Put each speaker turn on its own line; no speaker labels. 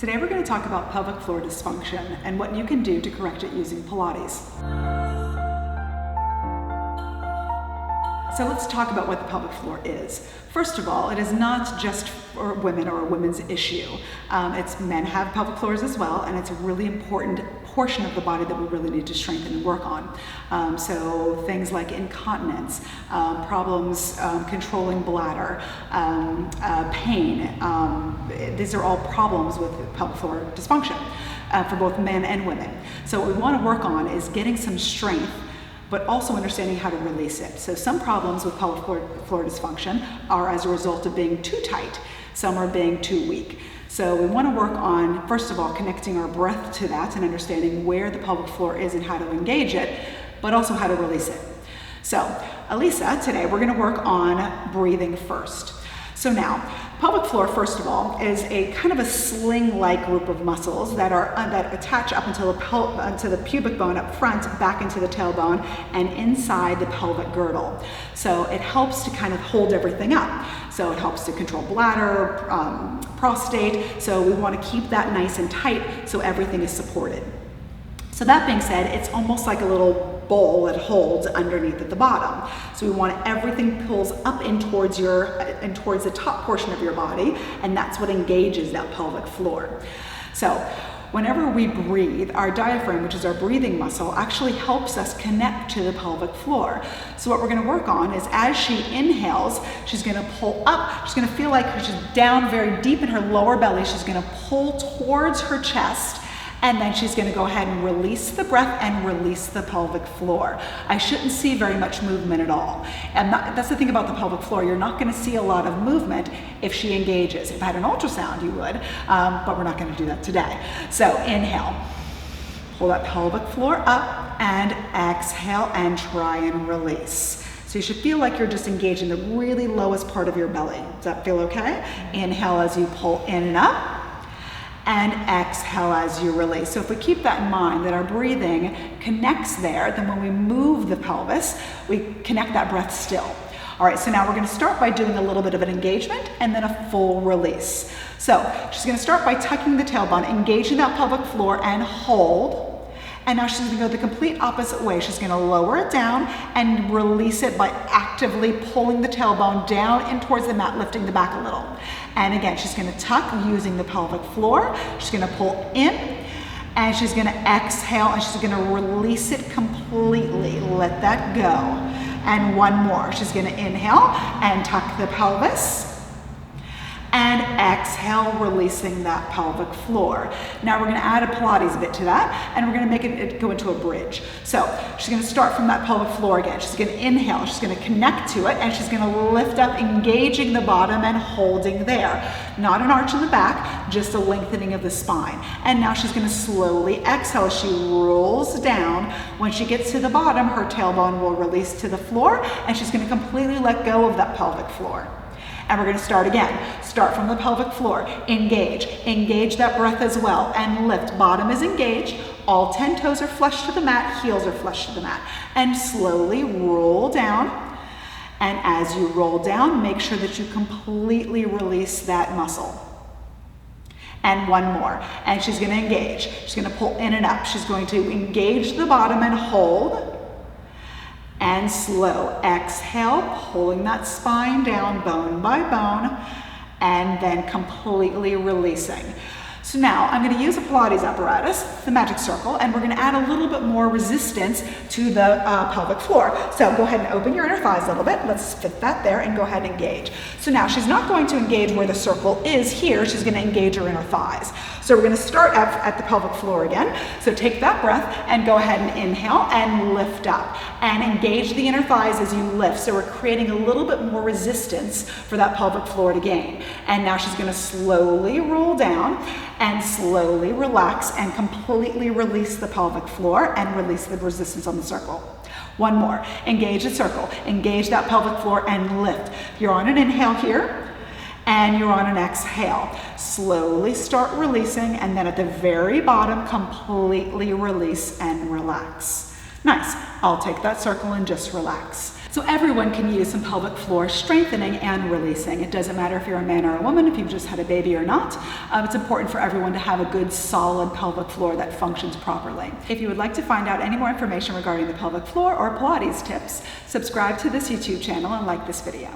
Today we're going to talk about pelvic floor dysfunction and what you can do to correct it using Pilates. So let's talk about what the pelvic floor is. First of all, it is not just for women or a women's issue. It's men have pelvic floors as well, and it's a really important portion of the body that we really need to strengthen and work on. So things like incontinence, problems controlling bladder, pain, these are all problems with pelvic floor dysfunction for both men and women. So what we want to work on is getting some strength, but also understanding how to release it. So some problems with pelvic floor dysfunction are as a result of being too tight. Some are being too weak. So we want to work on, first of all, connecting our breath to that and understanding where the pelvic floor is and how to engage it, but also how to release it. So Elisa, today we're going to work on breathing first. So now, pelvic floor, first of all, is a kind of a sling-like group of muscles that attach up until the pubic bone up front, back into the tailbone, and inside the pelvic girdle. So it helps to kind of hold everything up. So it helps to control bladder, prostate. So we want to keep that nice and tight so everything is supported. So that being said, it's almost like a little bowl that holds underneath at the bottom. So we want everything pulls up in towards the top portion of your body, and that's what engages that pelvic floor. So whenever we breathe, our diaphragm, which is our breathing muscle, actually helps us connect to the pelvic floor. So what we're going to work on is as she inhales, she's going to pull up. She's going to feel like she's down very deep in her lower belly. She's going to pull towards her chest. And then she's going to go ahead and release the breath and release the pelvic floor. I shouldn't see very much movement at all. And that's the thing about the pelvic floor. You're not going to see a lot of movement if she engages. If I had an ultrasound, you would, but we're not going to do that today. So inhale, pull that pelvic floor up, and exhale and try and release. So you should feel like you're just engaging the really lowest part of your belly. Does that feel okay? Inhale as you pull in and up, and exhale as you release. So if we keep that in mind, that our breathing connects there, then when we move the pelvis, we connect that breath still. All right, so now we're going to start by doing a little bit of an engagement and then a full release. So she's going to start by tucking the tailbone, engaging that pelvic floor, and hold. And now she's going to go the complete opposite way. She's going to lower it down and release it by actively pulling the tailbone down in towards the mat, lifting the back a little. And again, she's going to tuck using the pelvic floor. She's going to pull in, and she's going to exhale, and she's going to release it completely. Let that go. And one more. She's going to inhale and tuck the pelvis, and exhale, releasing that pelvic floor. Now we're going to add a Pilates bit to that, and we're going to make it go into a bridge. So she's going to start from that pelvic floor again. She's going to inhale, she's going to connect to it, and she's going to lift up, engaging the bottom and holding there. Not an arch in the back, just a lengthening of the spine. And now she's going to slowly exhale as she rolls down. When she gets to the bottom, her tailbone will release to the floor, and she's going to completely let go of that pelvic floor. And we're going to start again. Start from the pelvic floor. Engage that breath as well, and lift. Bottom is engaged. All 10 toes are flush to the mat. Heels are flush to the mat. And slowly roll down. And as you roll down, make sure that you completely release that muscle. And one more. And she's going to engage. She's going to pull in and up. She's going to engage the bottom and hold. And slow. Exhale, pulling that spine down bone by bone, and then completely releasing. So now I'm going to use a Pilates apparatus, the magic circle, and we're going to add a little bit more resistance to the pelvic floor. So go ahead and open your inner thighs a little bit. Let's fit that there and go ahead and engage. So now she's not going to engage where the circle is here. She's going to engage her inner thighs. So we're going to start at the pelvic floor again. So take that breath and go ahead and inhale and lift up. And engage the inner thighs as you lift. So we're creating a little bit more resistance for that pelvic floor to gain. And now she's going to slowly roll down and slowly relax and completely release the pelvic floor and release the resistance on the circle. One more. Engage the circle. Engage that pelvic floor and lift. You're on an inhale here, and you're on an exhale. Slowly start releasing, and then at the very bottom, completely release and relax. Nice. I'll take that circle and just relax. So everyone can use some pelvic floor strengthening and releasing. It doesn't matter if you're a man or a woman, if you've just had a baby or not. It's important for everyone to have a good solid pelvic floor that functions properly. If you would like to find out any more information regarding the pelvic floor or Pilates tips, subscribe to this YouTube channel and like this video.